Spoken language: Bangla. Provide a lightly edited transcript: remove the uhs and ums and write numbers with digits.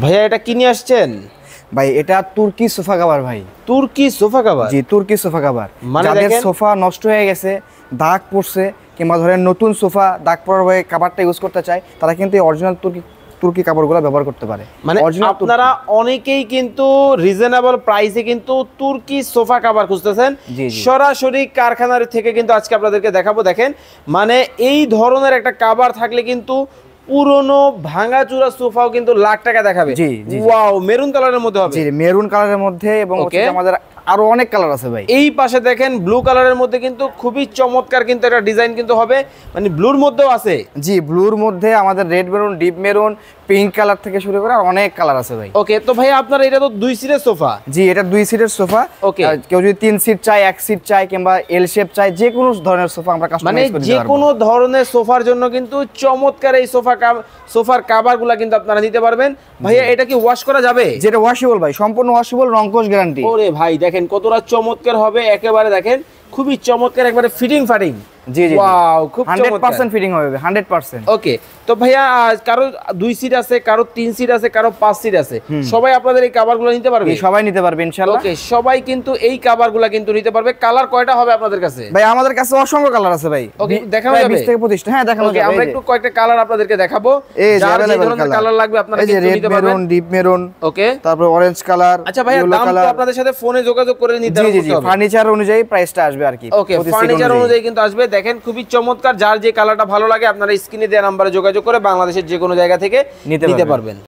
ভাইয়া এটা কি নিয়ে আসছেন? ভাই এটা তুর্কি সোফা কভার ভাই। তুর্কি সোফা কভার? জি, তুর্কি সোফা কভার। মানে যাদের সোফা নষ্ট হয়ে গেছে, দাগ পড়ছে, কিংবা ধরেন নতুন সোফা দাগ পড়ার ভয়ে কভারটা ইউজ করতে চায়, তারা কিন্তু অরিজিনাল তুর্কি কাপড়গুলো ব্যবহার করতে পারে। মানে আপনারা অনেকেই কিন্তু রিজনেবল প্রাইসে কিন্তু তুর্কি সোফা কভার খুঁজতেছেন, সরাসরি কারখানার থেকে কিন্তু আজকে আপনাদেরকে দেখাবো। দেখেন মানে এই ধরনের একটা কভার থাকলে কিন্তু পুরনো ভাঙাচুরা সোফাও কিন্তু লাখ টাকা দেখাবে। জি জি, ওয়াও, মেরুন কালারের মধ্যে হবে। জি, মেরুন কালারের মধ্যে, এবং আমাদের আরো অনেক কালার আছে ভাই। এই পাশে দেখেন ব্লু কালারের মধ্যে কিন্তু খুবই চমৎকার কিন্তু একটা ডিজাইন কিন্তু হবে, মানে ব্লুর মধ্যেও আছে। জি, ব্লুর মধ্যে আমাদের red maroon, deep maroon, pink colour থেকে শুরু করে অনেক কালার আছে ভাই। ওকে, তো ভাই আপনার এটা তো 2 সিটের সোফা? জি, এটা 2 সিটের সোফা। ওকে, কেউ যদি 3 সিট চায়, 1 সিট চায়, কিংবা এল শেপ চায়, যে কোনো ধরনের সোফা আমরা কাস্টমাইজ করে দিতে পারবো। মানে যে কোনো ধরনের সোফার জন্য কিন্তু চমৎকার এই সোফার কভারগুলো কিন্তু আপনারা নিতে পারবেন। ভাইয়া এটা কি ওয়াশ করা যাবে? যেটা ওয়াশেবল ভাই, সম্পূর্ণ ওয়াশেবল, রংকশ গ্যারান্টি। ওরে ভাই দেখেন কতটা চমৎকার হবে, একেবারে দেখেন খুবই চমৎকার, একবারে ফিটিং ফাটিং। জি জি, ওয়াও, খুব 100% ফিটিং হবে, 100%। ওকে, তো ভাইয়া কারো 2 সিট আছে, কারো 3 সিট আছে, কারো 5 সিট আছে, সবাই আপনাদের এই কভারগুলো নিতে পারবে? সবাই নিতে পারবে ইনশাআল্লাহ। ওকে, সবাই কিন্তু এই কভারগুলো কিন্তু নিতে পারবে। কালার কয়টা হবে আপনাদের কাছে? ভাই আমাদের কাছে অসংখ্য কালার আছে ভাই। ওকে, দেখানো যাবে 20 থেকে 25টা। হ্যাঁ, দেখানো যাবে। আমরা একটু কয়েকটা কালার আপনাদেরকে দেখাবো, যার যে ধরনের কালার লাগবে আপনারা কিন্তু নিতে পারবেন। মেরুন, ডিপ মেরুন, ওকে, তারপর অরেঞ্জ কালার। আচ্ছা ভাইয়া, দাম তো আপনাদের সাথে ফোনে যোগাযোগ করে নিতে হবে। জি জি, ফার্নিচার অনুযায়ী প্রাইসটা আসবে আর কি। ওকে, ফার্নিচার অনুযায়ী কিন্তু আসবে। দেখেন খুবই চমৎকার, যার যে কালারটা ভালো লাগে আপনারা স্ক্রিনে দেওয়া নম্বরে যোগাযোগ করে বাংলাদেশের যে কোনো জায়গা থেকে নিতে পারবেন।